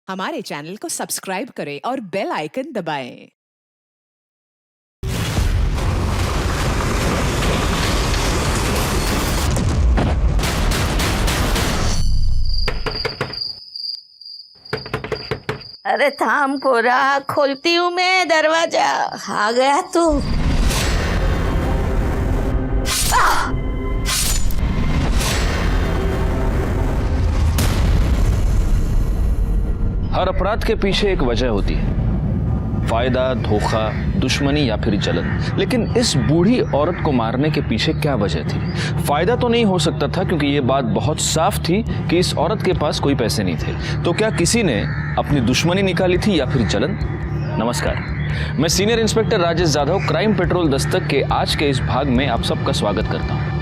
हमारे चैनल को सब्सक्राइब करें और बेल आइकन दबाएं। अरे थाम कोरा, खोलती हूँ मैं दरवाजा। आ गया तू। हर अपराध के पीछे एक वजह होती है, फायदा, धोखा, दुश्मनी या फिर जलन। लेकिन इस बूढ़ी औरत को मारने के पीछे क्या वजह थी? फायदा तो नहीं हो सकता था क्योंकि ये बात बहुत साफ थी कि इस औरत के पास कोई पैसे नहीं थे। तो क्या किसी ने अपनी दुश्मनी निकाली थी या फिर जलन? नमस्कार, मैं senior inspector Rajesh Jadhav, crime petrol Dastak के आज के इस भाग में आप सबका स्वागत करता हूँ।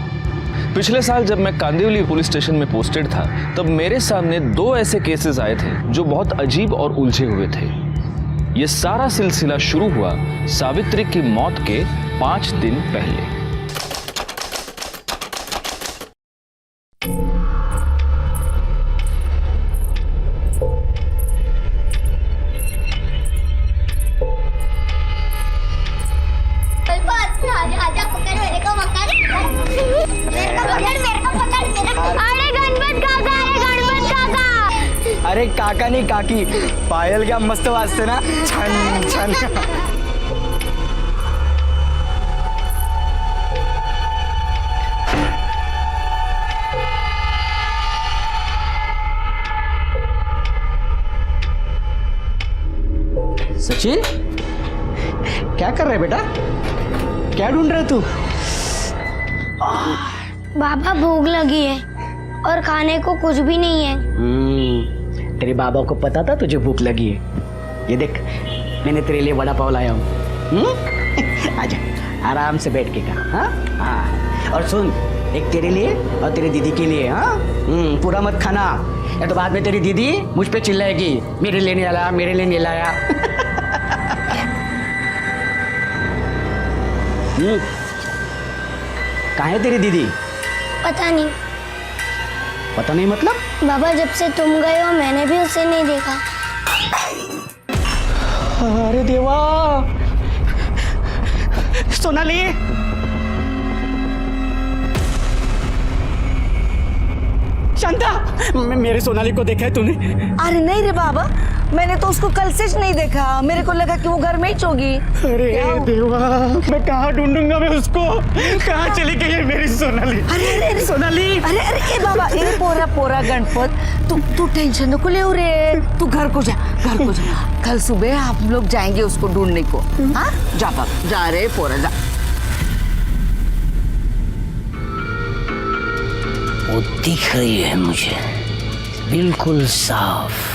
पिछले साल जब मैं कांदिवली पुलिस स्टेशन में पोस्टेड था, तब मेरे सामने दो ऐसे केसेस आए थे जो बहुत अजीब और उलझे हुए थे। ये सारा सिलसिला शुरू हुआ सावित्री की मौत के 5 दिन पहले। अरे काका नहीं काकी, पायल क्या मस्त वाजते ना, छन छन। सचिन, क्या कर रहे बेटा? क्या ढूंढ रहे तू? बाबा भूख लगी है और खाने को कुछ भी नहीं है। तेरे बाबा को पता था तुझे भूख लगी है। ये देख, मैंने तेरे लिए वड़ा पाव लाया हूँ। आजा, आराम से बैठ के खा। हाँ हाँ, और सुन, एक तेरे लिए और तेरी दीदी के लिए। हाँ, पूरा मत खाना, या तो बाद में तेरी दीदी मुझ पे चिल्लाएगी, मेरे लिए नहीं लाया, मेरे लिए नहीं लाया। कहाँ है तेरी दीदी? पता नहीं। पता नहीं मतलब? बाबा, जब से तुम गए हो मैंने भी उसे नहीं देखा। अरे देवा, सोनाली, शांता, मेरे सोनाली को देखा है तूने? अरे नहीं रे बाबा, मैंने तो उसको कल से नहीं देखा। मेरे को लगा कि वो घर में ही होगी। अरे देवा, मैं कहाँ ढूंढूंगा मैं उसको? कहाँ चली गई है मेरी सोनाली? अरे सोनाली, अरे ए बाबा, ए पोरा गणपत, तू टेंशन न को ले रे। तू घर को जा। कल सुबह आप लोग जाएंगे उसको ढूंढने को। हाँ, जा बाबा, जा रे पोरा, जा। वो दिख रही है मुझे बिल्कुल साफ।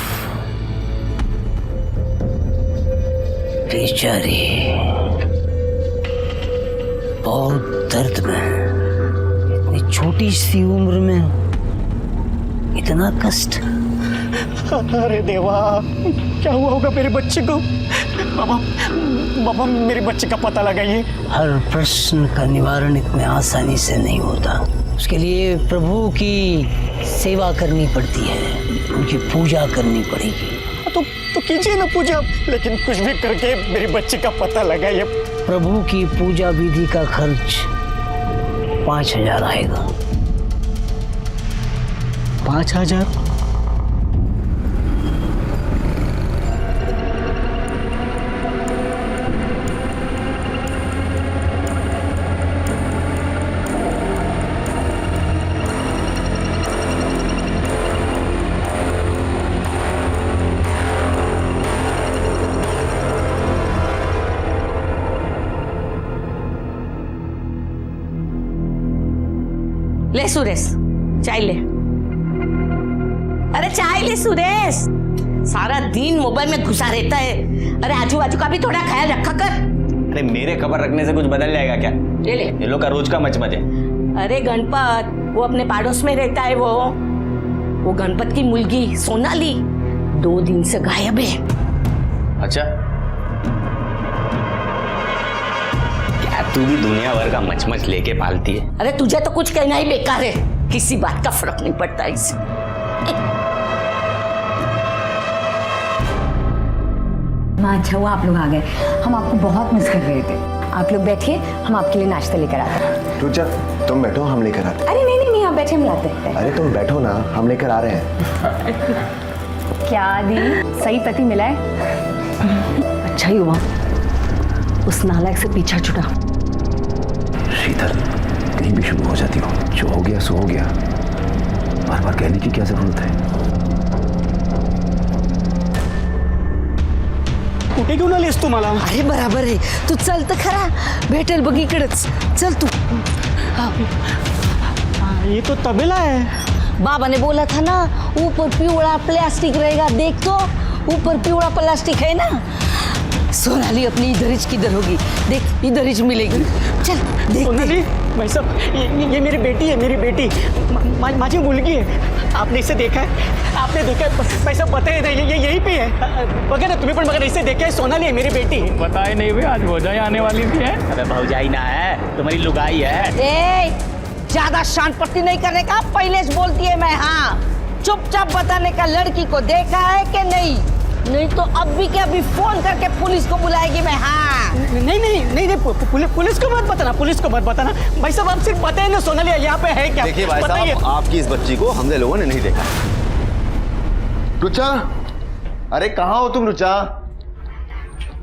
बेचारी बहुत दर्द में, इतनी छोटी सी उम्र में इतना कष्ट। अरे देवा, क्या हुआ होगा मेरे बच्चे को? बाबा, मेरे बच्चे का पता लगाइए। हर प्रश्न का निवारण इतने आसानी से नहीं होता। उसके लिए प्रभु की सेवा करनी पड़ती है, उनकी पूजा करनी पड़ेगी। तो कीजिए ना पूजा, लेकिन कुछ भी करके मेरे बच्चे का पता लगाइए। प्रभु की पूजा विधि का खर्च 5,000 आएगा। 5,000? ले सुरेश, चाय ले। अरे चाय ले सुरेश, सारा दिन मोबाइल में घुसा रहता है। अरे आजू बाजू का भी थोड़ा ख्याल रखा कर। अरे मेरे खबर रखने से कुछ बदल जाएगा क्या? ले ले। ये लोग का रोज का मचमच है। अरे गणपत, वो अपने पड़ोस में रहता है। वो गणपत की मुलगी सोनाली 2 दिन से गायब है। अच्छा, तू भी दुनिया भर का मचमच लेके पालती है। अरे तुझे तो कुछ कहना ही बेकार है, किसी बात का फर्क नहीं पड़ता इससे। हाँ अच्छा हुआ आप लोग आ गए, हम आपको बहुत मिस कर रहे थे। आप लोग बैठिए, हम आपके लिए नाश्ता लेकर आते हैं। रुचा, तुम बैठो, हम लेकर आते अरे नहीं नहीं नहीं, आप बैठे, हम लाते हैं। हैं। अरे तुम बैठो ना, हम लेकर आ रहे हैं। क्या दी, सही पति मिला है? अच्छा ही हुआ उस नालायक से पीछा छुटा। शीतल, कहीं भी शुरू हो जाती हो, जो हो गया सो हो गया, बार बार कहने की क्या जरूरत है? कुठे घेऊन आलीस तू मला? अरे बराबर आहे, तू चल तर खरा, भेटेल बघ इकडेच, चल तू। ये तो तबेला है। बाबा ने बोला था ना, ऊपर पिवड़ा प्लास्टिक रहेगा, देख तो ऊपर पिवड़ा प्लास्टिक है ना। सोनाली अपनी इधर हिच किधर होगी, देख इधर हिच मिलेगी, चल देख। सोनाली भाई साहब, ये मेरी बेटी है, मेरी बेटी माझी मुलगी है। आपने इसे देखा है? आपने देखा है? भाई साहब बताइए ना, ये यहीं पे है, बघा ना तुम्ही पण बघा ना, इसे देखा है? सोनाली है मेरी बेटी। बताए नहीं भाई, आज भौजाई आने वाली भी है। अरे भौजाई ना है, तुम्हारी लुगाई है। ए, ज्यादा शान पट्टी नहीं करने का, पहले से बोलती है मैं। हाँ, चुपचाप बताने का, लड़की को देखा है कि नहीं, नहीं तो अभी के अभी फोन करके पुलिस को बुलाएगी मैं। हाँ नहीं नहीं नहीं नहीं, पुलिस को मत बताना, पुलिस को मत बताना। भाई साहब आप सिर्फ बताइए ना सोनाली यहाँ पे है क्या? देखिए भाई बताइए। साहब, आपकी इस बच्ची को हमने लोगों ने नहीं देखा। रुचा, अरे कहाँ हो तुम रुचा?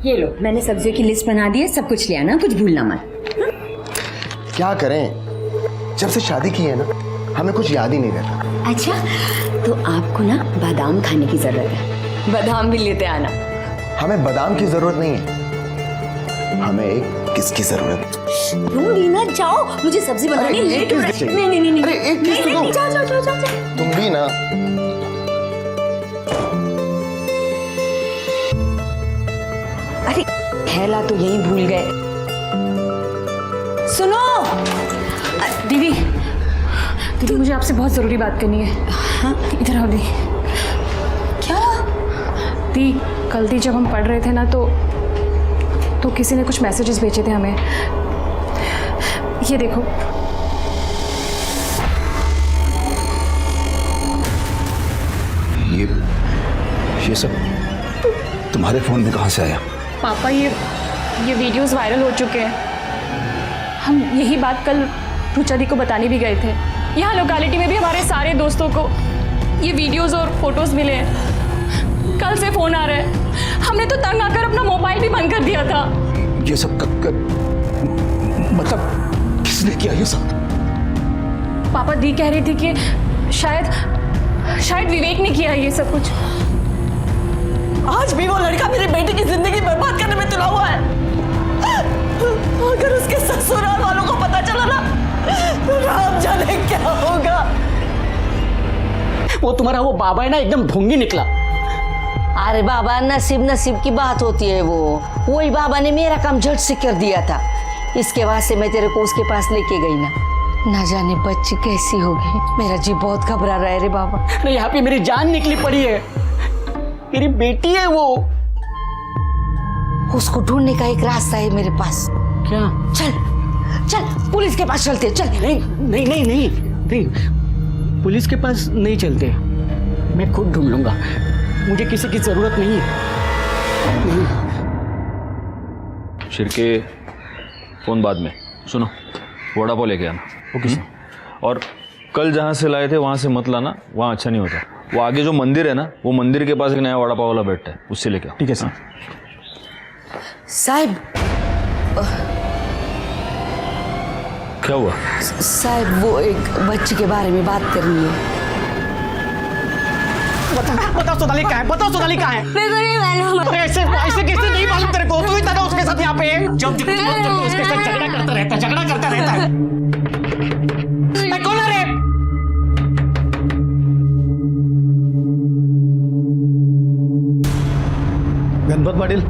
ये लो, मैंने सब्जियों की लिस्ट बना दी है, सब कुछ ले आना, कुछ भूलना मत। क्या करें, जब से शादी की है ना, हमें कुछ याद ही नहीं रहता। अच्छा, तो आपको ना बादाम खाने की जरूरत है, बादाम भी लेते आना। हमें बादाम की जरूरत नहीं है, हमें एक किसकी जरूरत है। दूंगी ना, जाओ, मुझे सब्जी बनानी अरे, है। एक किस चाहिए? नहीं नहीं नहीं नहीं, अरे, एक किस तो दो। जाओ जाओ जाओ जाओ। तुम भी ना। अरे थैला तो यहीं भूल गए। सुनो दीदी, दीदी मुझे आपसे बहुत जरूरी बात करनी है। हाँ इधर आओ दी। क्या दी, कल दी जब हम पढ़ रहे थे ना, तो किसी ने कुछ मैसेजेस भेजे थे हमें, ये देखो। ये सब तुम्हारे फोन में कहाँ से आया? पापा ये वीडियोस वायरल हो चुके हैं। हम यही बात कल रुचा दी को बताने भी गए थे। यहाँ लोकेलिटी में भी हमारे सारे दोस्तों को ये वीडियोस और फोटोज मिले हैं। कल से फोन आ रहा है, हमने तो तंग आकर अपना मोबाइल भी बंद कर दिया था। ये सब मतलब किसने किया ये सब? पापा दी कह रही थी कि शायद विवेक ने किया ये सब कुछ। आज भी वो लड़का मेरी बेटी की जिंदगी बर्बाद करने में तुला हुआ है। अगर उसके ससुराल वालों को पता चला ना, तो राम जाने क्या होगा। वो तुम्हारा वो बाबा है ना, एकदम ढोंगी निकला। अरे बाबा, नसीब नसीब की बात होती है। वही बाबा ने मेरा काम झट से कर दिया था। इसके बाद से मैं तेरे को उसके पास लेके गई ना जाने बच्ची कैसी होगी। मेरा जी बहुत घबरा रहा है रे बाबा। अरे यहाँ पे मेरी जान निकली पड़ी है, मेरी बेटी है वो। उसको ढूंढने का एक रास्ता है मेरे पास। क्या? चल चल पुलिस के पास चलते। चल। नहीं नहीं नहीं नहीं नहीं, पुलिस के पास नहीं चलते, मैं खुद ढूंढ लूंगा, मुझे किसी की जरूरत नहीं है। शिरके, फोन बाद में। सुनो, वड़ा पाव लेके आना। Okay sir. और कल जहाँ से लाए थे वहाँ से मत लाना, वहाँ अच्छा नहीं होता। वो आगे जो मंदिर है ना, वो मंदिर के पास एक नया वड़ा पाव वाला बैठता है, उससे लेके आओ। ठीक है सर। साहब, क्या हुआ? साहब वो एक बच्चे के बारे में बात करनी है। बताओ सोनाली कहाँ है? बताओ सोनाली कहाँ है? मेरे को नहीं मालूम। तो ऐसे कैसे नहीं मालूम तेरे को? तू ही था ना उसके साथ यहाँ पे। जब देखो उसके साथ झगड़ा करता रहता है। कौन है रे? गणपत पाटिल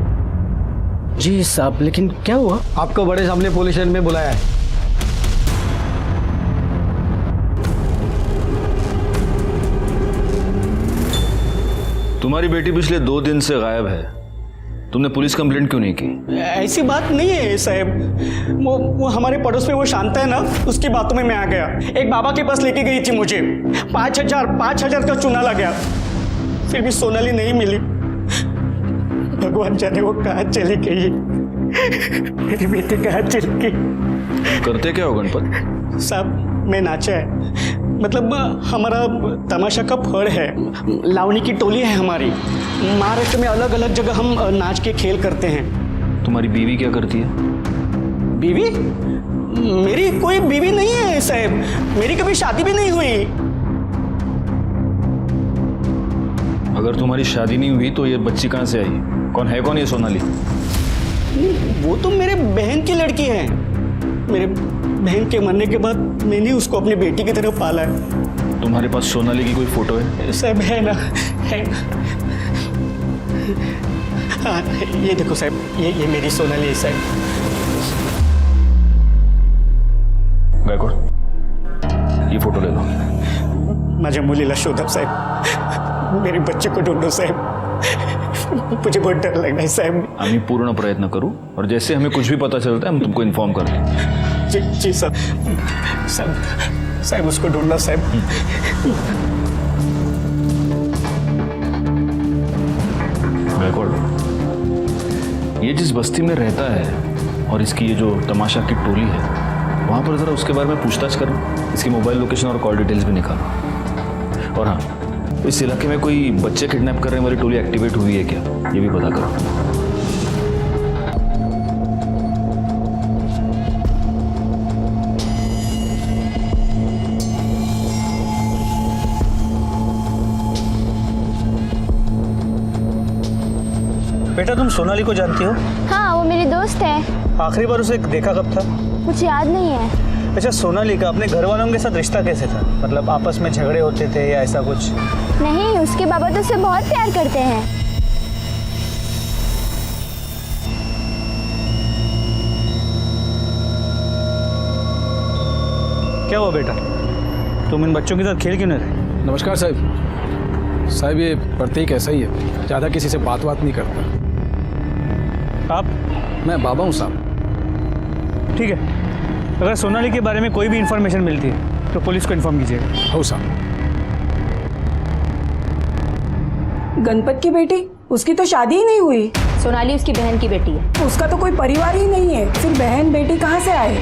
जी साहब, लेकिन क्या हुआ? आपको बड़े सामने पुलिस स्टेशन में बुलाया है। तुम्हारी बेटी पिछले 2 दिन से गायब है, तुमने पुलिस कंप्लेंट क्यों नहीं की? ऐसी बात नहीं है साहब, वो हमारे पड़ोस में वो शांता है ना, उसकी बातों में मैं आ गया। एक बाबा के पास लेके गई थी मुझे, 5,000 का चूना लगा, फिर भी सोनाली नहीं मिली। भगवान जाने वो कहाँ चली गई, मेरी बेटी कहाँ चली गई। करते क्या हो गणपत? साहब मैं नाचा है, मतलब हमारा तमाशा का फड़ है, लावणी की टोली है हमारी। महाराष्ट्र में अलग अलग जगह हम नाच के खेल करते हैं। तुम्हारी बीवी क्या करती है? बीवी? मेरी कोई बीवी नहीं है साहब, मेरी कभी शादी भी नहीं हुई। अगर तुम्हारी शादी नहीं हुई तो ये बच्ची कहाँ से आई? कौन ये सोनाली? वो तो मेरे बहन की लड़की है। मेरे बहन के मरने के बाद मैंने उसको अपनी बेटी की तरह पाला है। तुम्हारे पास सोनाली की कोई फोटो है? साहब है ना, है ना। हाँ ये देखो साहब, ये मेरी सोनाली है साहब। गायकवाड, ये फोटो ले लो। माझ्या मुलीला शोधा साहेब, मेरे बच्चे को ढूंढो साहेब, मुझे बहुत डर लग रहा है साहब। आम्ही पूर्ण प्रयत्न करू और जैसे हमें कुछ भी पता चलता है हम तुमको इन्फॉर्म कर देंगे। जी साहब उसको ढूंढना साहब। गायकवाड, ये जिस बस्ती में रहता है और इसकी ये जो तमाशा की टोली है, वहाँ पर ज़रा उसके बारे में पूछताछ करो, इसकी मोबाइल लोकेशन और कॉल डिटेल्स भी निकालो। और हाँ, इस इलाके में कोई बच्चे किडनैप करने वाली टोली एक्टिवेट हुई है क्या, ये भी पता करो। बेटा तुम सोनाली को जानती हो? हाँ वो मेरी दोस्त है। आखिरी बार उसे देखा कब था? मुझे याद नहीं है। अच्छा, सोनाली का अपने घर वालों के साथ रिश्ता कैसे था? मतलब आपस में झगड़े होते थे या ऐसा कुछ? नहीं, उसके बाबा तो उसे बहुत प्यार करते हैं। क्या हुआ बेटा, तुम इन बच्चों के साथ खेल क्यों नहीं रहे? नमस्कार साहब, ये प्रतीक ऐसा ही है, ज़्यादा किसी से बात नहीं करता। आप? मैं बाबा हूँ साहब। ठीक है, अगर सोनाली के बारे में कोई भी इंफॉर्मेशन मिलती है तो पुलिस को इन्फॉर्म कीजिएगा। हो साहब। गणपत की बेटी, उसकी तो शादी ही नहीं हुई। सोनाली उसकी बहन की बेटी है। उसका तो कोई परिवार ही नहीं है, फिर बहन बेटी कहाँ से आए?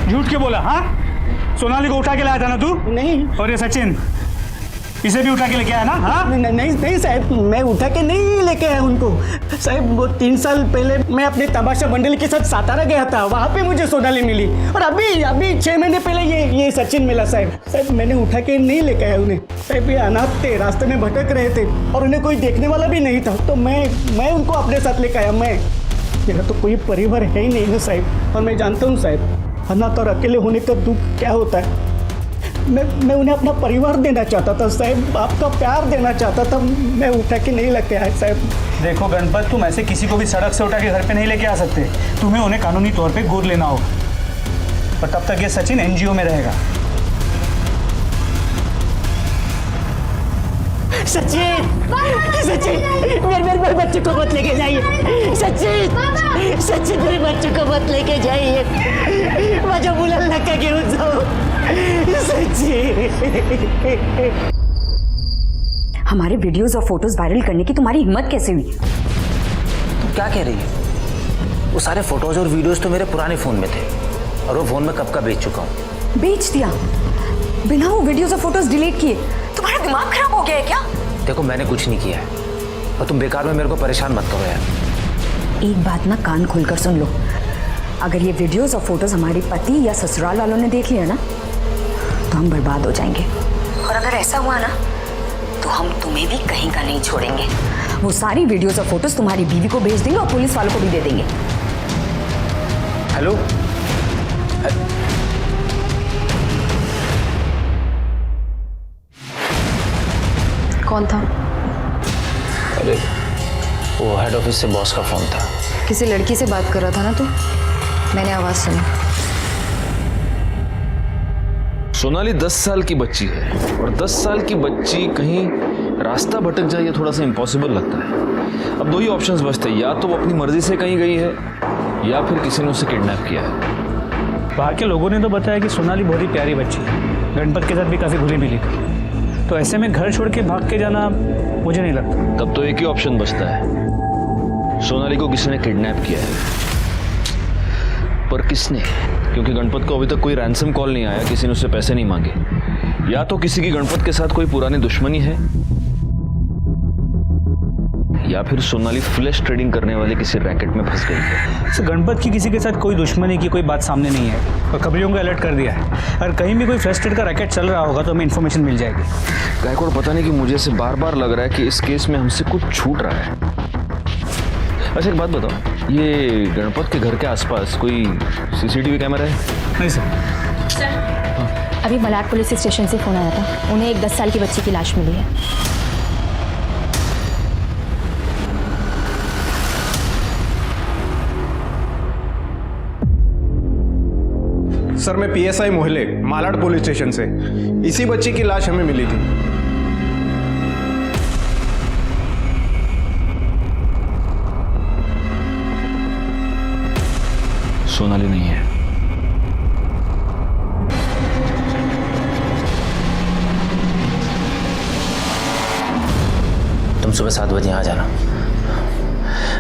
झूठ क्यों बोला? हाँ, सोनाली को उठा के लाया था ना तू? नहीं। और ये सचिन, इसे भी उठा के लेके आया ना? हाँ नहीं साहब, मैं उठा के नहीं लेके आया उनको साहब। वो 3 साल पहले मैं अपने तमाशा मंडली के साथ सातारा गया था, वहाँ पे मुझे सोनाली मिली। और अभी 6 महीने पहले ये सचिन मिला साहब। मैंने उठा के नहीं लेके आया उन्हें साहब। ये अनाथ थे, रास्ते में भटक रहे थे और उन्हें कोई देखने वाला भी नहीं था, तो मैं उनको अपने साथ लेके आया। मेरा तो कोई परिवार है ही नहीं ना साहब। और मैं जानता हूँ साहब, अनाथ और अकेले होने का दुख क्या होता है। मैं उन्हें अपना परिवार देना चाहता था साहब, आपका प्यार देना चाहता था। मैं उठा के नहीं लेके आया साहब। देखो गणपत, तुम ऐसे किसी को भी सड़क से उठा के घर पे नहीं लेके आ सकते। तुम्हें उन्हें कानूनी तौर पे गोद लेना होगा, और तब तक ये सचिन एनजीओ में रहेगा। सचिन मेरे बच्चे को मत लेके जाइए। सचिन मेरे बच्चे को मत लेके जाइए। माझ्या मुलाला नका घेऊन जाऊ सचिन। हमारे वीडियोस और फोटोज वायरल करने की तुम्हारी हिम्मत कैसे हुई? तुम क्या कह रही है? वो सारे फोटोज और वीडियोस तो मेरे पुराने फोन में थे, और वो फोन में कब का बेच चुका हूँ। बेच दिया बिना वो वीडियोस और फोटोज डिलीट किए? तुम्हारा दिमाग खराब हो गया है क्या? देखो मैंने कुछ नहीं किया है, और तुम बेकार में मेरे को परेशान मत करो यार। एक बात ना कान खोलकर सुन लो, अगर ये वीडियोस और फोटोज हमारे पति या ससुराल वालों ने देख लिया ना तो हम बर्बाद हो जाएंगे। और अगर ऐसा हुआ ना तो हम तुम्हें भी कहीं का नहीं छोड़ेंगे। वो सारी वीडियोस और फोटोज तुम्हारी बीवी को भेज देंगे और पुलिस वालों को भी दे देंगे। हेलो, कौन था? अरे वो हेड ऑफिस से बॉस का फोन था। किसी लड़की से बात कर रहा था ना तू? मैंने आवाज सुनी। सोनाली 10 साल की बच्ची है, और 10 साल की बच्ची कहीं रास्ता भटक जाए ये थोड़ा सा इम्पॉसिबल लगता है। अब 2 ही ऑप्शंस बचते हैं, या तो वो अपनी मर्जी से कहीं गई है या फिर किसी ने उसे किडनैप किया है। वहाँ के लोगों ने तो बताया कि सोनाली बहुत ही प्यारी बच्ची है, गणपत के साथ भी काफी घुली मिली थी। तो ऐसे में घर छोड़ के भाग के जाना मुझे नहीं लगता। तब तो एक ही ऑप्शन बचता है, सोनाली को किसी ने किडनैप किया है। पर किसने? क्योंकि गणपत को अभी तक कोई रैंसम कॉल नहीं आया, किसी ने उससे पैसे नहीं मांगे। या तो किसी की गणपत के साथ कोई पुरानी दुश्मनी है, या फिर सोनाली फ्लैश ट्रेडिंग करने वाले किसी रैकेट में फंस गई है। तो गणपत की किसी के साथ कोई दुश्मनी की कोई बात सामने नहीं है और खबरियों को अलर्ट कर दिया है। अगर कहीं भी कोई फ्लैश ट्रेड का रैकेट चल रहा होगा तो हमें इन्फॉर्मेशन मिल जाएगी। गायकवाड़, पता नहीं कि मुझे से बार बार लग रहा है कि इस केस में हमसे कुछ छूट रहा है। अच्छा, एक बात बताओ, ये गणपत के घर के आसपास कोई सीसीटीवी कैमरा है? नहीं सर। अभी मलाड पुलिस स्टेशन से फ़ोन आया था, उन्हें एक 10 साल की बच्ची की लाश मिली है। सर, मैं PSI मोहल्ले मालाड पुलिस स्टेशन से। इसी बच्ची की लाश हमें मिली थी। सोनाली नहीं है। तुम सुबह 7 बजे यहाँ जाना,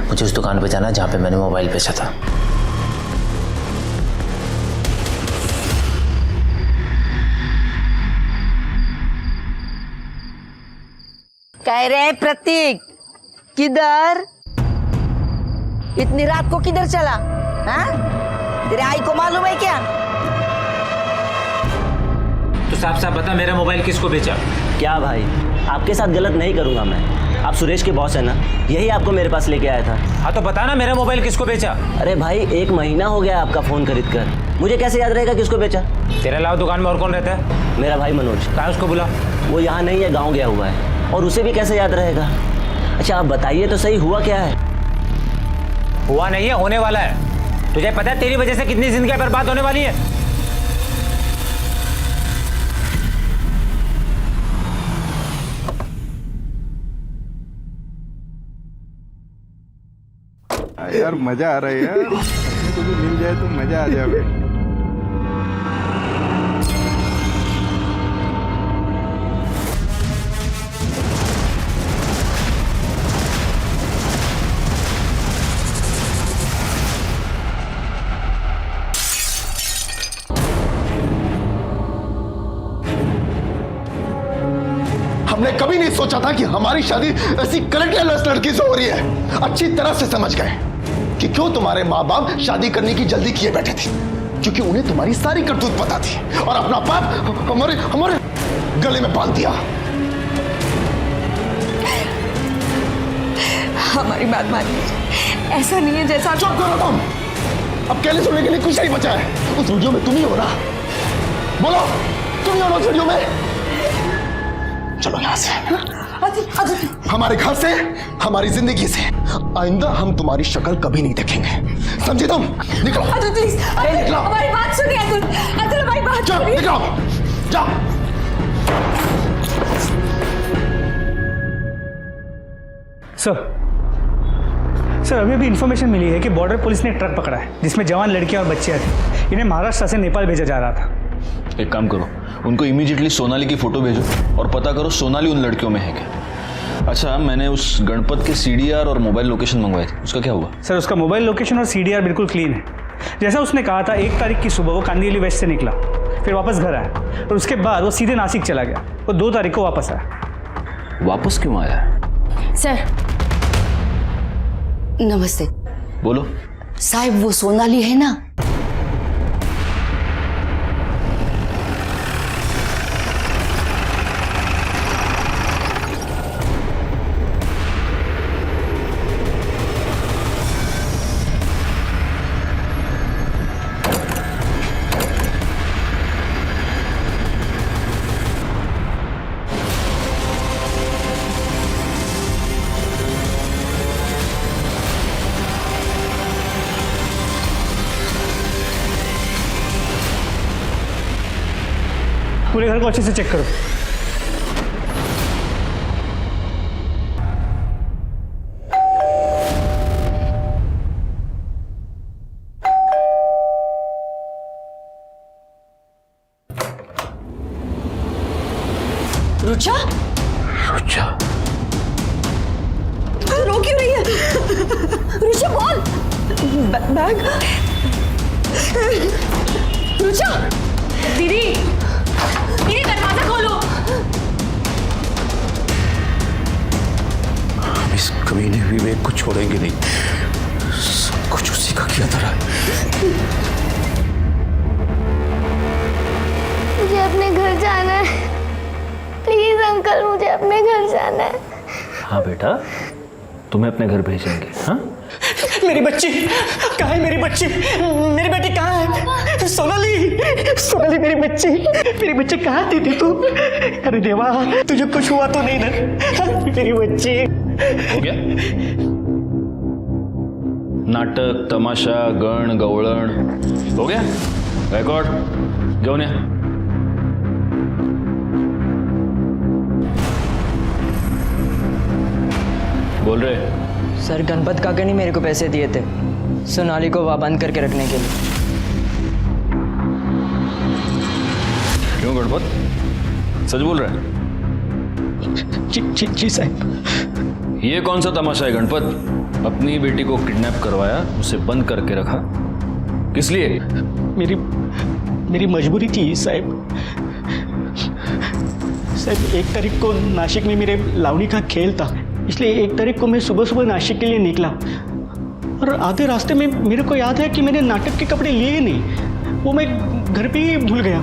मुझे उस दुकान पे जाना जहाँ पे मैंने मोबाइल बेचा था। कह रहे हैं प्रतीक, किधर? इतनी रात को किधर चला? हाँ? तेरे आई को मालूम है क्या? तो साफ साफ बता, मेरा मोबाइल किसको बेचा? क्या भाई, आपके साथ गलत नहीं करूंगा मैं। आप सुरेश के बॉस है ना, यही आपको मेरे पास लेके आया था। हाँ तो बता ना, मेरा मोबाइल किसको बेचा? अरे भाई, 1 महीना हो गया आपका फोन खरीद कर, मुझे कैसे याद रहेगा किसको बेचा? तेरे अलावा दुकान में और कौन रहता है? मेरा भाई मनोज। कहाँ उसको बुला? वो यहाँ नहीं है, गाँव गया हुआ है, और उसे भी कैसे याद रहेगा? अच्छा आप बताइए तो सही, हुआ क्या है? हुआ नहीं है, होने वाला है। तुझे पता है तेरी वजह से कितनी जिंदगियां बर्बाद होने वाली है? यार मजा आ रहा है यार, तो मिल जाए तो मजा आ जाए। हमने कभी नहीं सोचा था कि हमारी शादी ऐसी करेक्टरलेस लड़की से हो रही है। अच्छी तरह से समझ गए कि क्यों तुम्हारे माँ बाप शादी करने की जल्दी किए बैठे थे, क्योंकि उन्हें तुम्हारी सारी करतूत पता थी और अपना पाप हमारे गले में बांध दिया। हमारी बात मानिए, ऐसा नहीं है जैसा। चुप करो तुम, अब कहने सुनने के लिए कुछ नहीं बचा है। उस वीडियो में तुम ही हो ना? बोलो, तुम ही हो ना उस वीडियो में? चलो यहां से, हमारे घर से, हमारी जिंदगी से। आइंदा हम तुम्हारी शक्ल कभी नहीं देखेंगे, समझे तुम? निकलो प्लीज, निकलो। हमारी बात सुनिए अतुल, अतुल हमारी बात सुनिए। निकलो, जाओ। सर, अभी इन्फॉर्मेशन मिली है कि बॉर्डर पुलिस ने एक ट्रक पकड़ा है जिसमें जवान लड़कियां और बच्चियां थी। इन्हें महाराष्ट्र से नेपाल भेजा जा रहा था। एक काम करो, उनको इमीडिएटली सोनाली की फोटो भेजो और पता करो सोनाली उन लड़कियों में है क्या। अच्छा, मैंने उस गणपत के CDR और मोबाइल लोकेशन मंगवाए थे, उसका क्या हुआ? सर, उसका मोबाइल लोकेशन और CDR बिल्कुल क्लीन है। जैसा उसने कहा था, 1 तारीख की सुबह वो कांदिवली वेस्ट से निकला, फिर वापस घर आया और उसके बाद वो सीधे नासिक चला गया। वो 2 तारीख को वापस आया। वापस क्यों आया? सर नमस्ते। बोलो। साहब, वो सोनाली है ना? पूरे घर को अच्छे से चेक करो। रुचा, रुचा बोल। बैग। रुचा। दीदी दीदी दरवाजा खोलो। हम इस कमीने विवेक को छोड़ेंगे नहीं, सब कुछ उसी का किया धरा है। मुझे अपने घर जाना है, प्लीज अंकल, मुझे अपने घर जाना है। हाँ बेटा, तुम्हें अपने घर भेजेंगे। हाँ, मेरी बच्ची कहाँ है? मेरी बच्ची, मेरी बेटी कहाँ है? सोनाली, सोनाली मेरी बच्ची कहाँ थी तू? अरे देवा, तुझे कुछ हुआ तो नहीं ना? मेरी बच्ची। हो गया नाटक, तमाशा, गण गवळण हो गया। रिकॉर्ड घेऊन या। बोल रहे सर, गणपत काका ने मेरे को पैसे दिए थे सोनाली को वहाँ बंद करके रखने के लिए। क्यों गणपत, सच बोल रहा है? जी साहब। ये कौन सा तमाशा है गणपत? अपनी बेटी को किडनैप करवाया, उसे बंद करके रखा, किस लिए? मेरी मजबूरी थी साहब। साहब 1 तारीख को नासिक में मेरे लावणी का खेल था, इसलिए 1 तारीख को मैं सुबह सुबह नासिक के लिए निकला और आधे रास्ते में मेरे को याद है कि मैंने नाटक के कपड़े लिए नहीं, वो मैं घर पे ही भूल गया,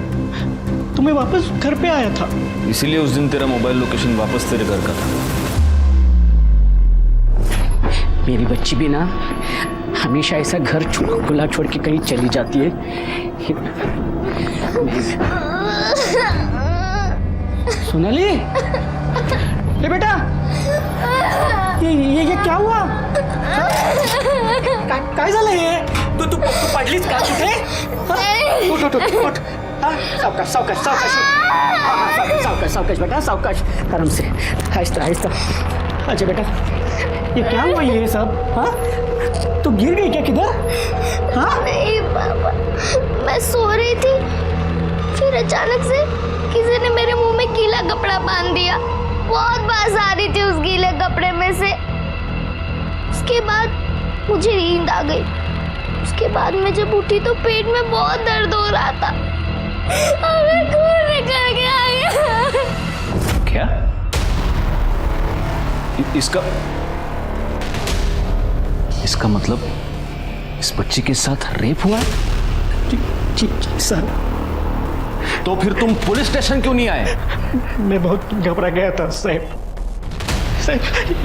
तो मैं वापस घर पे आया था। इसीलिए उस दिन तेरा मोबाइल लोकेशन वापस तेरे घर का था। मेरी बच्ची भी ना हमेशा ऐसा घर खुला छोड़ के कहीं चली जाती है। सोनाली, ये बेटा, ये क्या हुआ? काय झालं हे? तू पडलीस का कुठे? उठ। सावकाश बेटा, सावकाश, आराम से, आहिस्ता। अच्छा बेटा, ये क्या हुआ ये सब? हाँ, तू गिर गई क्या किधर? हाँ? नहीं पापा, मैं सो रही थी, फिर अचानक से किसी ने मेरे मुंह में गीला कपड़ा बांध दिया। बहुत बास आ रही थी उस गीले कपड़े में से। उसके बाद मुझे नींद आ गई। उसके बाद मैं जब उठी तो पेट में बहुत दर्द हो रहा था और मैं खून निकल के आ गया। क्या? इसका मतलब इस बच्ची के साथ रेप हुआ है? जी सर। तो फिर तुम पुलिस स्टेशन क्यों नहीं आए? मैं बहुत घबरा गया था साहब।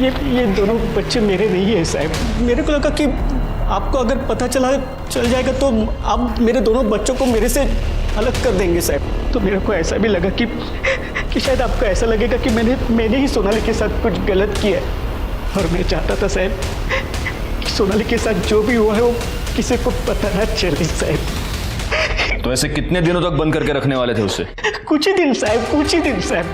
ये दोनों बच्चे मेरे नहीं है साहब। मेरे को लगा कि आपको अगर पता चल जाएगा तो आप मेरे दोनों बच्चों को मेरे से अलग कर देंगे साहब। तो मेरे को ऐसा भी लगा कि शायद आपको ऐसा लगेगा कि मैंने ही सोनाली के साथ कुछ गलत किया है। और मैं चाहता था साहब कि सोनाली के साथ जो भी हुआ है वो किसी को पता ना चले साहब। तो ऐसे कितने दिनों तक बंद करके रखने वाले थे उसे? कुछ ही दिन साहब।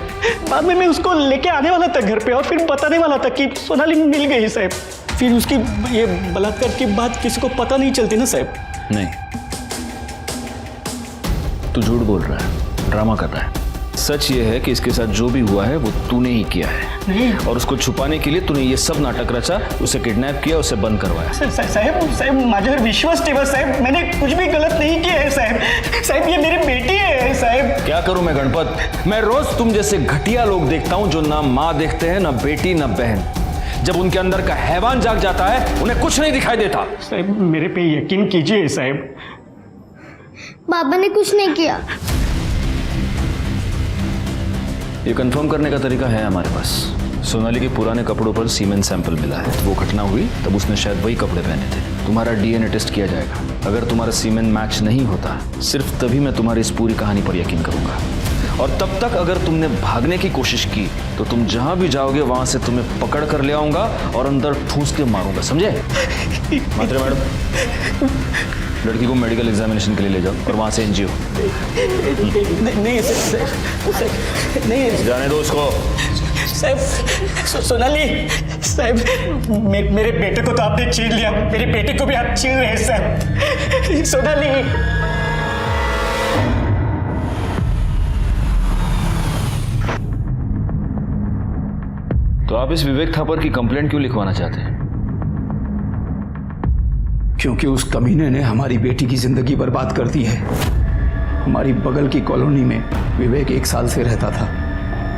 बाद में मैं उसको लेके आने वाला था घर पे और फिर बताने वाला था कि सोनाली मिल गई साहब। फिर उसकी ये बलात्कार की बात किसी को पता नहीं चलती ना साहब। नहीं, तू झूठ बोल रहा है, ड्रामा कर रहा है। सच ये है कि इसके साथ जो भी हुआ है वो तूने ही किया है। नहीं। और उसको छुपाने के लिए तूने ये सब नाटक रचा, उसे किडनैप किया, उसे बंद करवाया। साहब माझ्यावर विश्वास ठेवा साहब, मैंने कुछ भी गलत नहीं किया है साहब। ये मेरी बेटी है साहब। क्या करूं मैं गणपत? मैं रोज तुम जैसे घटिया लोग देखता हूं जो ना माँ देखते हैं, ना बेटी, ना बहन। जब उनके अंदर का हैवान जाग जाता है उन्हें कुछ नहीं दिखाई देता। साहब मेरे पे यकीन कीजिए साहब। बाबा ने कुछ नहीं किया। ये कंफर्म करने का तरीका है हमारे पास। सोनाली के पुराने कपड़ों पर सीमेन सैंपल मिला है। वो घटना हुई तब उसने शायद वही कपड़े पहने थे। तुम्हारा डीएनए टेस्ट किया जाएगा। अगर तुम्हारा सीमेन मैच नहीं होता, सिर्फ तभी मैं तुम्हारी इस पूरी कहानी पर यकीन करूंगा। और तब तक अगर तुमने भागने की कोशिश की तो तुम जहां भी जाओगे वहां से तुम्हें पकड़ कर ले आऊंगा और अंदर ठूस के मारूंगा, समझे? मात्रे मैडम, लड़की को मेडिकल एग्जामिनेशन के लिए ले जाओ और वहां से एनजीओ। नहीं जाने दो उसको। साहब सोनाली साहब, मेरे बेटे को तो आपने छीन लिया, मेरी बेटी को भी आप छीन रहे हैं साहब। सोनाली। तो आप इस विवेक थापर की कंप्लेंट क्यों लिखवाना चाहते हैं? क्योंकि उस कमीने ने हमारी बेटी की जिंदगी बर्बाद कर दी है। हमारी बगल की कॉलोनी में विवेक 1 साल से रहता था।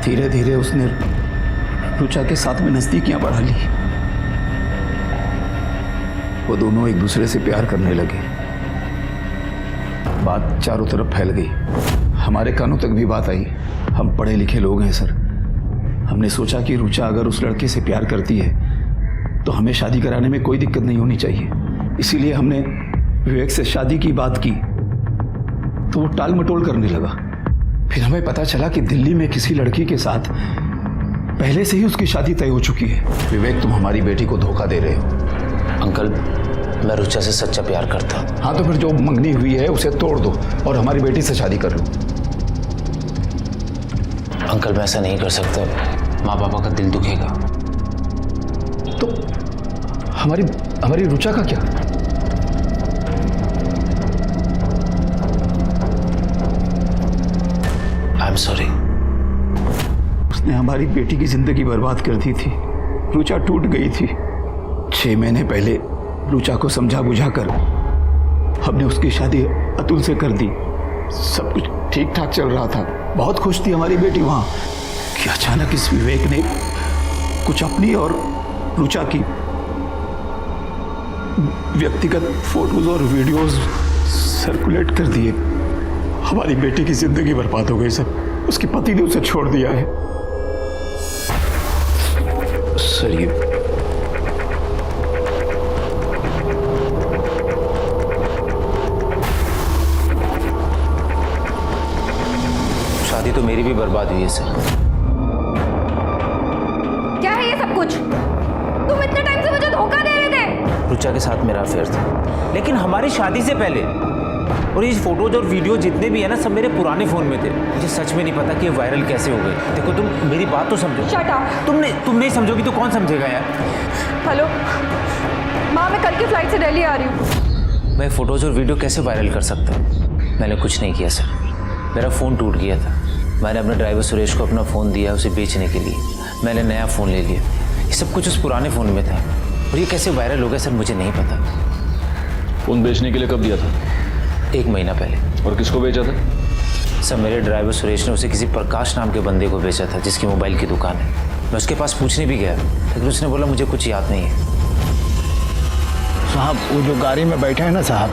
धीरे धीरे उसने रुचा के साथ में नजदीकियां बढ़ा ली। वो दोनों एक दूसरे से प्यार करने लगे। बात चारों तरफ फैल गई, हमारे कानों तक भी बात आई। हम पढ़े लिखे लोग हैं सर। हमने सोचा कि रुचा अगर उस लड़के से प्यार करती है तो हमें शादी कराने में कोई दिक्कत नहीं होनी चाहिए। इसीलिए हमने विवेक से शादी की बात की तो वो टाल मटोल करने लगा। फिर हमें पता चला कि दिल्ली में किसी लड़की के साथ पहले से ही उसकी शादी तय हो चुकी है। विवेक, तुम हमारी बेटी को धोखा दे रहे हो। अंकल, मैं रुचा से सच्चा प्यार करता। हाँ तो फिर जो मंगनी हुई है उसे तोड़ दो और हमारी बेटी से शादी कर लो। अंकल, मैं ऐसा नहीं कर सकता, माँ पापा का दिल दुखेगा। तो हमारी रुचा का क्या? I am sorry. उसने हमारी बेटी की जिंदगी बर्बाद कर दी थी। रुचा टूट गई थी। 6 महीने पहले रुचा को समझा बुझाकर हमने उसकी शादी अतुल से कर दी। सब कुछ ठीक ठाक चल रहा था, बहुत खुश थी हमारी बेटी वहां कि अचानक इस विवेक ने कुछ अपनी और रुचा की व्यक्तिगत फोटोज और वीडियोस सर्कुलेट कर दिए। हमारी बेटी की जिंदगी बर्बाद हो गई सर। उसके पति ने उसे छोड़ दिया है सर। ये शादी तो मेरी भी बर्बाद हुई है सर। क्या है ये सब कुछ? तुम इतने टाइम से मुझे धोखा दे रहे थे। रुचा के साथ मेरा अफेयर था, लेकिन हमारी शादी से पहले। और ये फोटोज और वीडियो जितने भी है ना, सब मेरे पुराने फोन में थे। मुझे सच में नहीं पता कि ये वायरल कैसे हो गए। देखो, तुम मेरी बात तो समझो। Shut up. तुम नहीं समझोगी तो कौन समझेगा यार। हेलो माँ, मैं कल की फ्लाइट से दिल्ली आ रही हूँ। मैं फोटोज और वीडियो कैसे वायरल कर सकता हूँ? मैंने कुछ नहीं किया सर। मेरा फ़ोन टूट गया था। मैंने अपने ड्राइवर सुरेश को अपना फ़ोन दिया उसे बेचने के लिए। मैंने नया फ़ोन ले लिया। ये सब कुछ उस पुराने फ़ोन में था। और ये कैसे वायरल हो गया सर, मुझे नहीं पता। फ़ोन बेचने के लिए कब दिया था? 1 महीना पहले। और किसको बेचा था? सर, मेरे ड्राइवर सुरेश ने उसे किसी प्रकाश नाम के बंदे को बेचा था, जिसकी मोबाइल की दुकान है। मैं उसके पास पूछने भी गया, लेकिन उसने बोला मुझे कुछ याद नहीं है। साहब, वो जो गाड़ी में बैठे हैं ना साहब,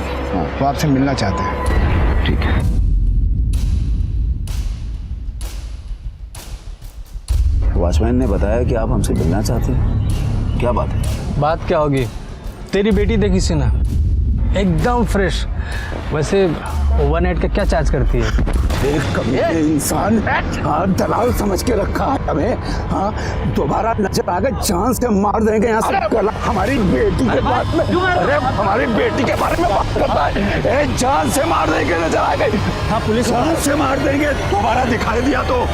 वो आपसे मिलना चाहते हैं। ठीक है। वॉचमैन ने बताया कि आप हमसे मिलना चाहते हैं। क्या बात है? बात क्या होगी? तेरी बेटी देखी सी ना, एकदम फ्रेश। वैसे ओवरनाइट का क्या चार्ज करती है? एक कमीने इंसान, हाँ, दलाल समझ के रखा है हमें। हाँ, दोबारा नजर आ गए, जान से मार देंगे यहाँ से। हमारी बेटी के बारे में, अरे हमारी बेटी के बारे में बात करता है। जान से मार देंगे, नजर आ गई। हाँ, पुलिस जान से मार देंगे, दोबारा दिखाई दिया तो।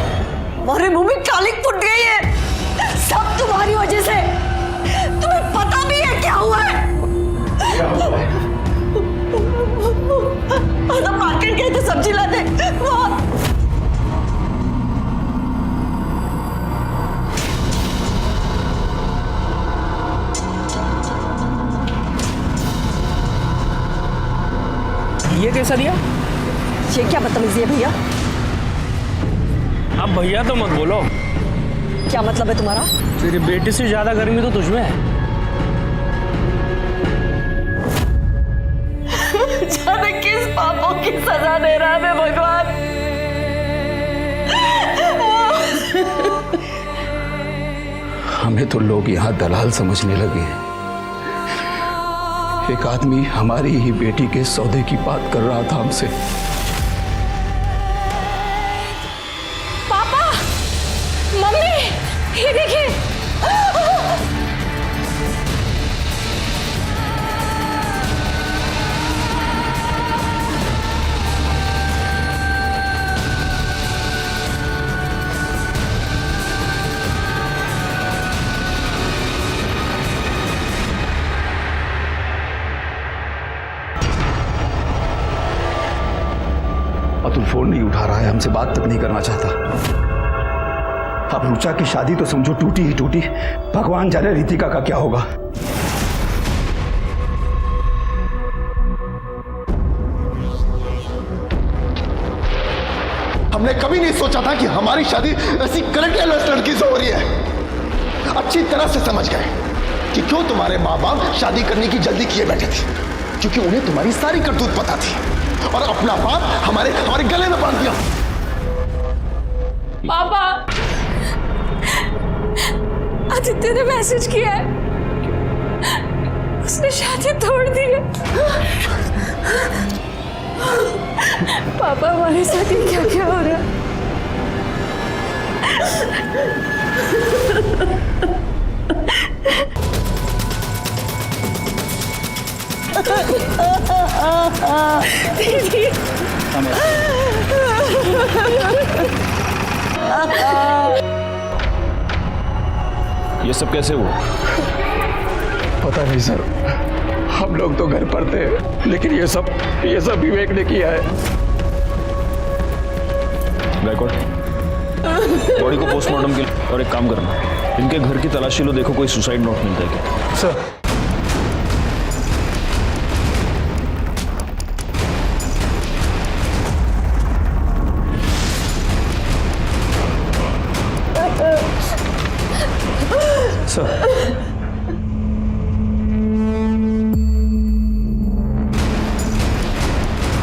हमारे मुंह में कालिक फुट गई है, सब तुम्हारी वजह से। तुम्हें पता भी है क्या हुआ है? हम मार्केट गए थे सब्जी लाने, ये कैसा दिया? ये क्या बदतमीजी है भैया? अब भैया तो मत बोलो। क्या मतलब है तुम्हारा? तेरी बेटी से ज्यादा गर्मी तो तुझमें है। जाने किस पापों की सजा दे रहा है भगवान। हमें तो लोग यहाँ दलाल समझने लगे। एक आदमी हमारी ही बेटी के सौदे की बात कर रहा था हमसे। पापा, मम्मी, ये देखिए। अतुल फोन नहीं उठा रहा है, हमसे बात तक नहीं करना चाहता। अब रुचा की शादी तो समझो टूटी ही टूटी। भगवान जाने रितिका का क्या होगा। हमने कभी नहीं सोचा था कि हमारी शादी ऐसी करेक्टरलेस लड़की से हो रही है। अच्छी तरह से समझ गए कि क्यों तुम्हारे माँ बाप शादी करने की जल्दी किए बैठे थे, क्योंकि उन्हें तुम्हारी सारी करतूत पता थी और अपना बाप हमारे गले में बांध दिया। पापा, आदित्य ने मैसेज किया है, उसने शादी तोड़ दी है। पापा, हमारे साथ ये क्या क्या हो रहा है? दीदी, ये सब कैसे हुआ? पता नहीं सर, हम लोग तो घर पर थे, लेकिन ये सब विवेक ने किया है। गायकवाड़, बॉडी को पोस्टमार्टम के लिए, और एक काम करना, इनके घर की तलाशी लो, देखो कोई सुसाइड नोट मिलता है क्या। सर,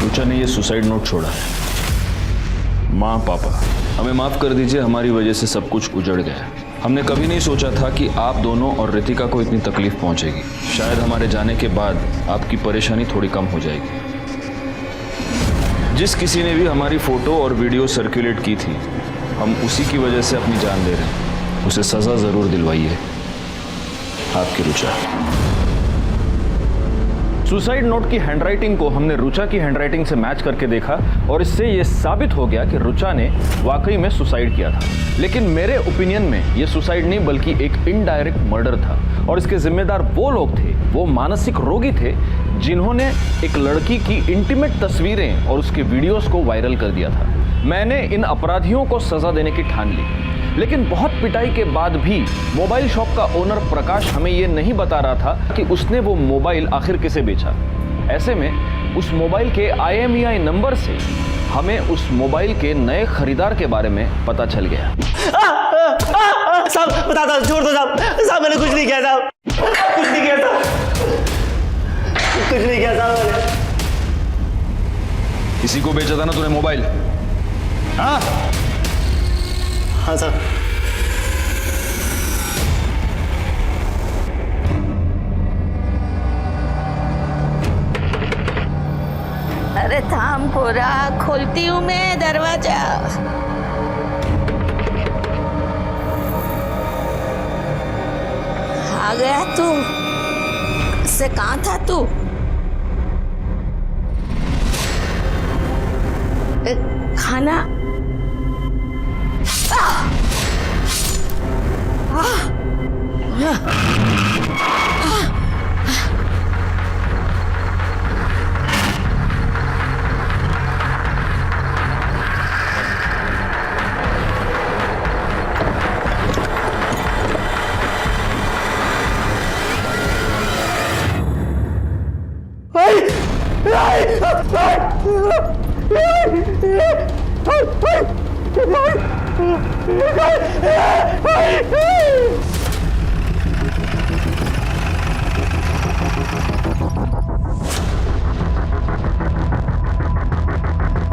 रुचा ने ये सुसाइड नोट छोड़ा है। माँ पापा, हमें माफ कर दीजिए, हमारी वजह से सब कुछ उजड़ गया। हमने कभी नहीं सोचा था कि आप दोनों और रितिका को इतनी तकलीफ पहुंचेगी। शायद हमारे जाने के बाद आपकी परेशानी थोड़ी कम हो जाएगी। जिस किसी ने भी हमारी फोटो और वीडियो सर्कुलेट की थी, हम उसी की वजह से अपनी जान दे रहे हैं। उसे सजा जरूर दिलवाइए। आपकी रुचा। सुसाइड नोट की हैंडराइटिंग को हमने रुचा की हैंडराइटिंग से मैच करके देखा और इससे यह साबित हो गया कि रुचा ने वाकई में सुसाइड किया था। लेकिन मेरे ओपिनियन में यह सुसाइड नहीं बल्कि एक इनडायरेक्ट मर्डर था और इसके जिम्मेदार वो लोग थे, वो मानसिक रोगी थे जिन्होंने एक लड़की की इंटीमेट तस्वीरें और उसके वीडियोस को वायरल कर दिया था। मैंने इन अपराधियों को सजा देने की ठान ली, लेकिन बहुत पिटाई के बाद भी मोबाइल शॉप का ओनर प्रकाश हमें यह नहीं बता रहा था कि उसने वो मोबाइल आखिर किसे बेचा। ऐसे में उस मोबाइल के IMEI नंबर से हमें उस मोबाइल के नए खरीदार के बारे में पता चल गया। साहब बता दो, छोड़ दो साहब, साहब मैंने कुछ नहीं किया साहब, कुछ नहीं किया साहब, कुछ नहीं किया साहब मैंने। किसी को बेचा था ना तूने मोबाइल? हाँ हाँ साहब। अरे थाम कोरा, खोलती हूँ मैं दरवाजा। आ गया तू? से कहाँ था तू? खाना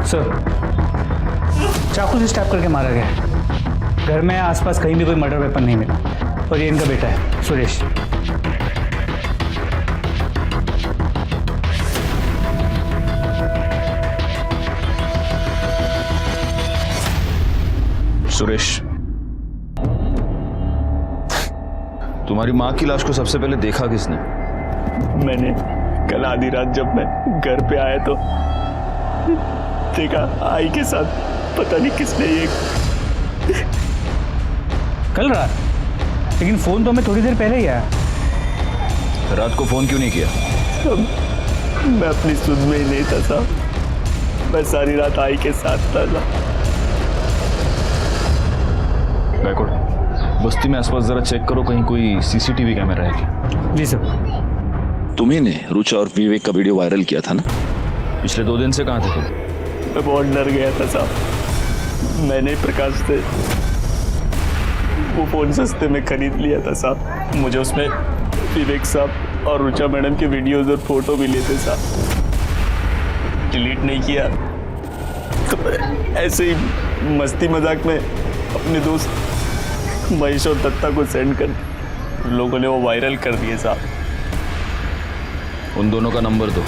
सर, चाकू से स्टैप करके मारा गया है। घर में आसपास कहीं भी कोई मर्डर वेपन नहीं मिला और ये इनका बेटा है सुरेश। सुरेश, तुम्हारी माँ की लाश को सबसे पहले देखा किसने? मैंने कल आधी रात जब मैं घर पे आया तो देखा आई के साथ, पता नहीं किसने ये। कल रात? लेकिन फोन तो हमें थोड़ी देर पहले ही आया। रात को फोन क्यों नहीं किया? मैं अपनी सुध में ही नहीं था साहब, मैं सारी रात आई के साथ था। गायकवाड़, बस्ती में आसपास जरा चेक करो, कहीं कोई CCTV कैमरा है क्या? जी सर। तुम्ही ने रुचा और विवेक का वीडियो वायरल किया था ना? पिछले 2 दिन से कहाँ थे तुम? मैं बहुत डर गया था साहब। मैंने प्रकाश से वो फ़ोन सस्ते में खरीद लिया था साहब। मुझे उसमें विवेक साहब और रुचा मैडम के वीडियोज़ और फोटो मिले थे साहब। डिलीट नहीं किया तो ऐसे ही मस्ती मजाक में अपने दोस्त महेश और दत्ता को सेंड कर लोगों ने वो वायरल कर दिए साहब। उन दोनों का नंबर दो।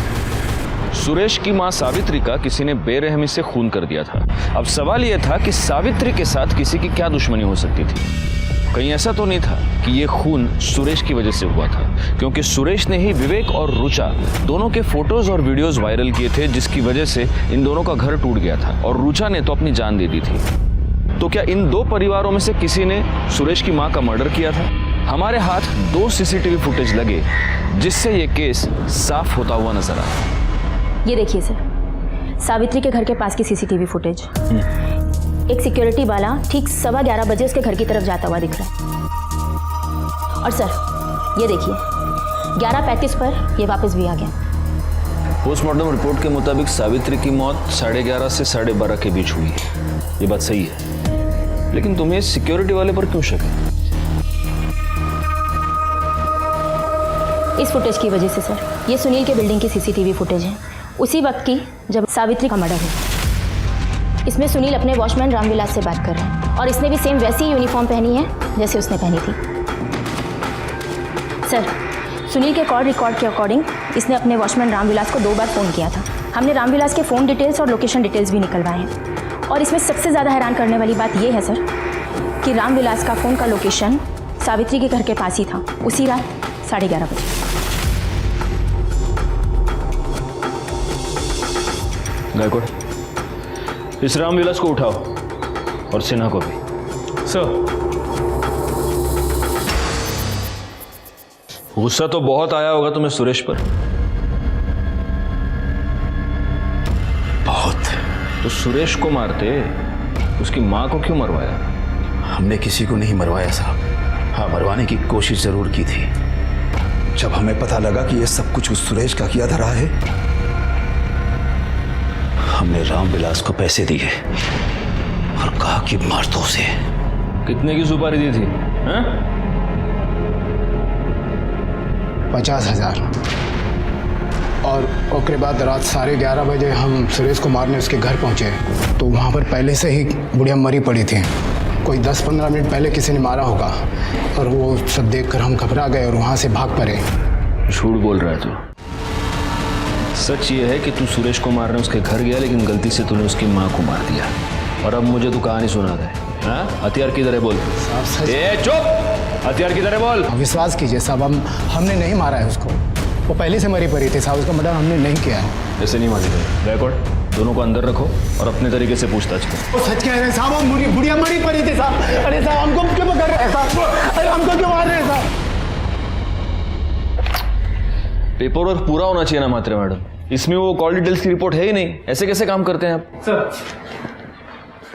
सुरेश की मां सावित्री का किसी ने बेरहमी से खून कर दिया था। अब सवाल यह था कि सावित्री के साथ किसी की क्या दुश्मनी हो सकती थी। कहीं ऐसा तो नहीं था कि यह खून सुरेश की वजह से हुआ था, क्योंकि सुरेश ने ही विवेक और रुचा दोनों के फोटोज और वीडियोस वायरल किए थे, जिसकी वजह से इन दोनों का घर टूट गया था और रुचा ने तो अपनी जान दे दी थी। तो क्या इन दो परिवारों में से किसी ने सुरेश की मां का मर्डर किया था? हमारे हाथ 2 सीसीटीवी फुटेज लगे जिससे यह केस साफ होता हुआ नजर आया। ये देखिए सर, सावित्री के घर के पास की सीसीटीवी फुटेज। एक सिक्योरिटी वाला ठीक 11:15 बजे उसके घर की तरफ जाता हुआ दिख रहा है। और सर ये देखिए 11:35 पर ये वापस भी आ गया। पोस्टमार्टम रिपोर्ट के मुताबिक सावित्री की मौत 11:30 से 12:30 के बीच हुई है। ये बात सही है, लेकिन तुम्हें सिक्योरिटी वाले पर क्यों शक है? इस फुटेज की वजह से सर, ये सुनील के बिल्डिंग की सीसीटीवी फुटेज है उसी वक्त की जब सावित्री का मर्डर हुआ। इसमें सुनील अपने वॉचमैन रामविलास से बात कर रहे हैं और इसने भी सेम वैसी ही यूनिफॉर्म पहनी है जैसे उसने पहनी थी। सर, सुनील के कॉल रिकॉर्ड के अकॉर्डिंग इसने अपने वॉचमैन रामविलास को 2 बार फ़ोन किया था। हमने रामविलास के फ़ोन डिटेल्स और लोकेशन डिटेल्स भी निकलवाए हैं। और इसमें सबसे ज़्यादा हैरान करने वाली बात यह है सर कि रामविलास का फ़ोन का लोकेशन सावित्री के घर के पास ही था उसी रात 11:30 बजे। गायकवाड़, इस रामविलास को उठाओ और सिन्हा को भी। सर, गुस्सा तो बहुत आया होगा तुम्हें सुरेश पर। बहुत। तो सुरेश को मारते उसकी मां को क्यों मरवाया? हमने किसी को नहीं मरवाया साहब। हाँ, मरवाने की कोशिश जरूर की थी। जब हमें पता लगा कि यह सब कुछ उस सुरेश का किया धरा है, हमने रामविलास को पैसे दिए और कहा कि मार दो उसे। कितने की सुपारी दी थी? 50,000। और उसके बाद रात 11:30 बजे हम सुरेश को मारने उसके घर पहुंचे तो वहां पर पहले से ही बुढ़िया मरी पड़ी थी। कोई 10-15 मिनट पहले किसी ने मारा होगा और वो सब देखकर हम घबरा गए और वहां से भाग पड़े। झूठ बोल रहा है तू। सच ये है कि तू सुरेश को मारने उसके घर गया, लेकिन गलती से तूने उसकी मां को मार दिया। और अब मुझे तू कहानी सुना दे। हाँ, हथियार किधर है बोल। ए चुप, हथियार किधर है बोल। विश्वास कीजिए साहब, हमने नहीं मारा है उसको। वो पहले से मरी पड़ी थी साहब, उसका मर्डर हमने नहीं किया है। ऐसे नहीं मारी गई। गायकवाड़, दोनों को अंदर रखो और अपने तरीके से पूछताछ करो। वो सच कह रहे हैं साहब, वो बुढ़िया मरी पड़ी थी साहब। अरे साहब, हमको क्यों पकड़ रहे हैं साहब? अरे हमको क्यों मार रहे हैं साहब? पेपर वर्क पूरा होना चाहिए ना मात्रे मैडम। इसमें वो कॉल डिटेल्स की रिपोर्ट है ही नहीं। ऐसे कैसे काम करते हैं आप सर?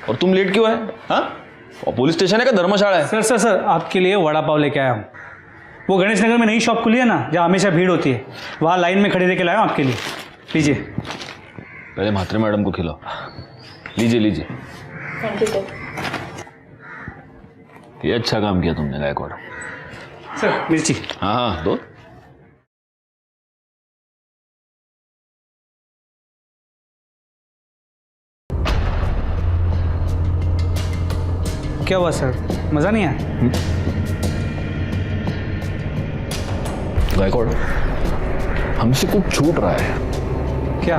और तुम लेट क्यों है? हाँ, और पुलिस स्टेशन है का धर्मशाला है? सर आपके लिए वड़ा पाव लेके आया हूँ। वो गणेश नगर में नई शॉप खुली है ना, जहाँ हमेशा भीड़ होती है, वहाँ लाइन में खड़े लेके लाया हूँ आपके लिए। लीजिए। पहले मात्रे मैडम को खिलाओ। लीजिए लीजिए। Thank you sir. ये अच्छा काम किया तुमने गायकवाड़। सर मिर्ची। हाँ, दो। क्या हुआ सर, मज़ा नहीं आया? गायकवाड़, हमसे कुछ छूट रहा है। क्या?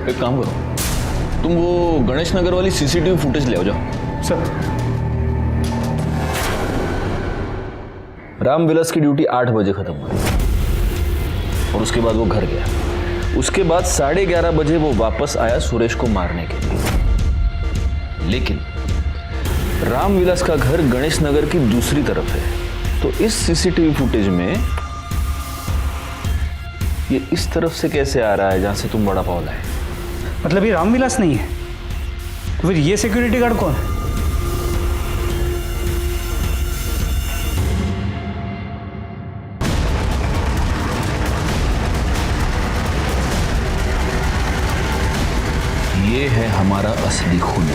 एक काम करो, तुम वो गणेश नगर वाली सीसीटीवी फुटेज ले आओ। जाओ। सर। रामविलास की ड्यूटी 8 बजे खत्म हुई और उसके बाद वो घर गया। उसके बाद 11:30 बजे वो वापस आया सुरेश को मारने के लिए। लेकिन रामविलास का घर गणेश नगर की दूसरी तरफ है, तो इस सीसीटीवी फुटेज में ये इस तरफ से कैसे आ रहा है जहां से तुम बड़ा पाव लाए? मतलब ये रामविलास नहीं है, तो फिर ये सिक्योरिटी गार्ड कौन है? ये है हमारा असली खून।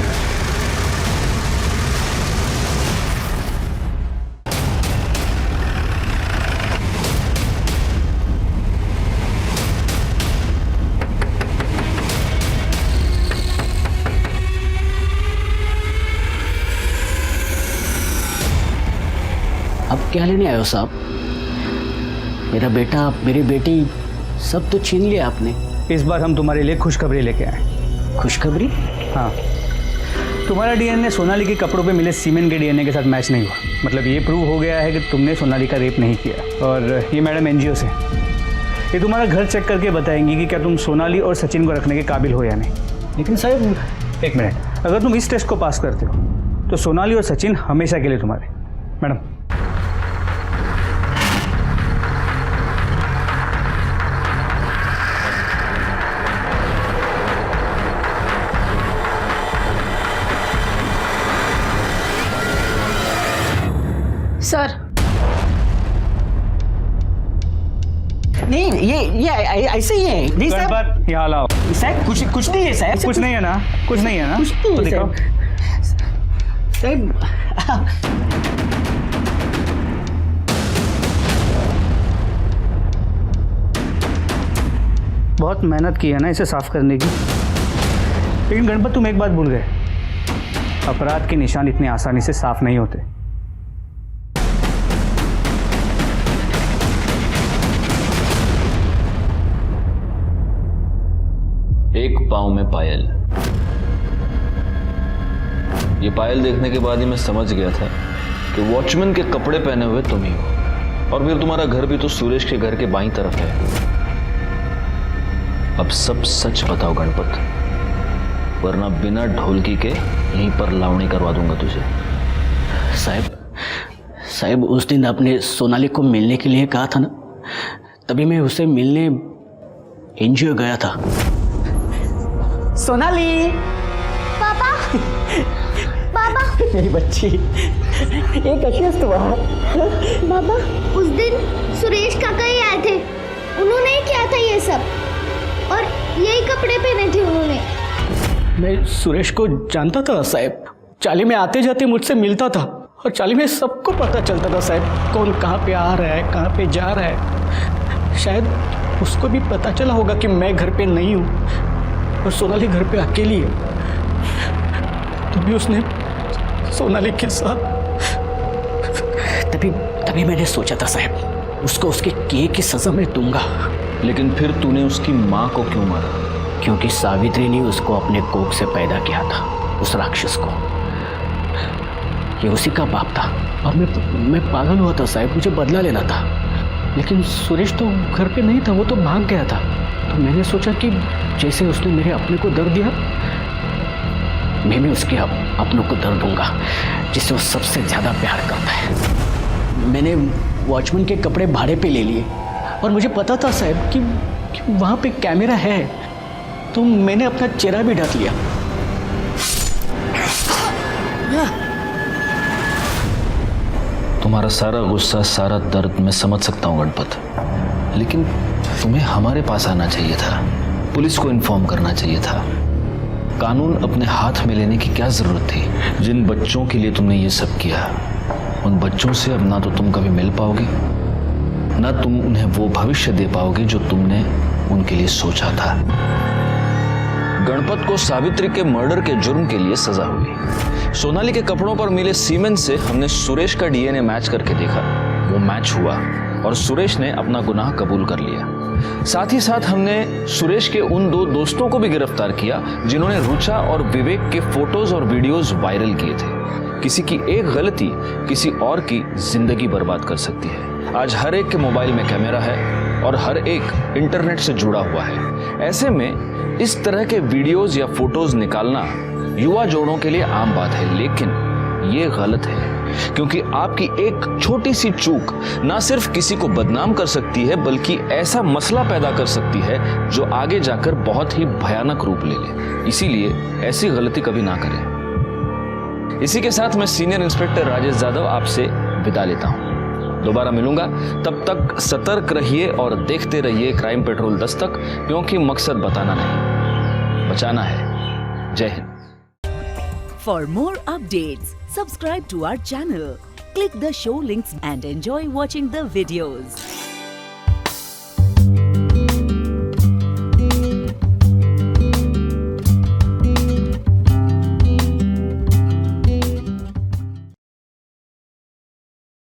क्या लेने आए हो साहब? मेरा बेटा, मेरी बेटी, सब तो छीन लिया आपने। इस बार हम तुम्हारे लिए खुशखबरी लेके आए। खुशखबरी? हाँ, तुम्हारा डीएनए सोनाली के कपड़ों पे मिले सीमेंट के डीएनए के साथ मैच नहीं हुआ। मतलब ये प्रूव हो गया है कि तुमने सोनाली का रेप नहीं किया। और ये मैडम एनजीओ से, ये तुम्हारा घर चेक करके बताएंगी कि क्या तुम सोनाली और सचिन को रखने के काबिल हो या नहीं। लेकिन साहब, एक मिनट, अगर तुम इस टेस्ट को पास करते हो तो सोनाली और सचिन हमेशा के लिए तुम्हारे। मैडम, सर, नहीं, ये ऐसे ही है। नहीं साहब, यहाँ लाओ। साहब कुछ नहीं है साहब। कुछ नहीं है ना? कुछ नहीं है ना? कुछ नहीं तो है दिखाओ। साहब, बहुत मेहनत की है ना इसे साफ करने की। लेकिन गणपत, तुम एक बात भूल गए, अपराध के निशान इतने आसानी से साफ नहीं होते। एक पांव में पायल। ये पायल देखने के बाद ही मैं समझ गया था कि वॉचमैन के कपड़े पहने हुए तुम ही हो। और फिर तुम्हारा घर भी तो सुरेश के घर के बाईं तरफ है। अब सब सच बताओ गणपत, वरना बिना ढोलकी के यहीं पर लावणी करवा दूंगा तुझे। साहब, उस दिन आपने सोनाली को मिलने के लिए कहा था ना, तभी मैं उसे मिलने एनजीओ गया था। सोनाली, पापा, पापा, मेरी बच्ची, ये कैसी है तुम्हारा? बाबा, उस दिन सुरेश काका ही आए थे, उन्होंने ही किया था ये सब, और यही कपड़े पहने थे उन्होंने। मैं सुरेश को जानता था साहब। चाली में आते जाते मुझसे मिलता था, और चाली में सबको पता चलता था साहब, कौन कहाँ पे आ रहा है, कहाँ पे जा रहा है। शायद उसको भी पता चला होगा कि मैं घर पे नहीं हूँ और सोनाली घर पे अकेली है, तभी उसने सोनाली के साथ। तभी मैंने सोचा था साहब, उसको उसके किए की सजा मैं दूंगा। लेकिन फिर तूने उसकी माँ को क्यों मारा? क्योंकि सावित्री ने उसको अपने कोख से पैदा किया था, उस राक्षस को। ये उसी का बाप था, और मैं पागल हुआ था साहब, मुझे बदला लेना था। लेकिन सुरेश तो घर पे नहीं था, वो तो भाग गया था। तो मैंने सोचा कि जैसे उसने मेरे अपने को दर्द दिया, मैं भी उसके अपनों को दर्द दूंगा, जिससे वो सबसे ज़्यादा प्यार करता है। मैंने वॉचमैन के कपड़े भाड़े पे ले लिए, और मुझे पता था साहब कि वहाँ पे कैमरा है, तो मैंने अपना चेहरा भी ढक लिया। तुम्हारा सारा गुस्सा, सारा दर्द मैं समझ सकता हूँ गणपत, लेकिन तुम्हें हमारे पास आना चाहिए था, पुलिस को इन्फॉर्म करना चाहिए था। कानून अपने हाथ में लेने की क्या जरूरत थी? जिन बच्चों के लिए तुमने ये सब किया, उन बच्चों से अब ना तो तुम कभी मिल पाओगे, ना तुम उन्हें वो भविष्य दे पाओगे जो तुमने उनके लिए सोचा था। गणपत को सावित्री के मर्डर के जुर्म के लिए सजा हुई। सोनाली के कपड़ों पर मिले सीमेंट से हमने सुरेश का डीएनए मैच करके देखा, वो मैच हुआ और सुरेश ने अपना गुनाह कबूल कर लिया। साथ ही साथ हमने सुरेश के उन दो दोस्तों को भी गिरफ्तार किया जिन्होंने रुचा और विवेक के फोटोज और वीडियोज वायरल किए थे। किसी की एक गलती किसी और की जिंदगी बर्बाद कर सकती है। आज हर एक के मोबाइल में कैमरा है और हर एक इंटरनेट से जुड़ा हुआ है। ऐसे में इस तरह के वीडियोज या फोटोज निकालना युवा जोड़ों के लिए आम बात है, लेकिन ये गलत है, क्योंकि आपकी एक छोटी सी चूक ना सिर्फ किसी को बदनाम कर सकती है, बल्कि ऐसा मसला पैदा कर सकती है जो आगे जाकर बहुत ही भयानक रूप ले ले। इसीलिए ऐसी गलती कभी ना करें। इसी के साथ मैं सीनियर इंस्पेक्टर राजेश यादव आपसे विदा लेता हूं। दोबारा मिलूंगा, तब तक सतर्क रहिए और देखते रहिए क्राइम पेट्रोल दस्तक, क्योंकि मकसद बताना नहीं, बचाना है। जय Hind. For more updates, subscribe to our channel, click the show links and enjoy watching the videos.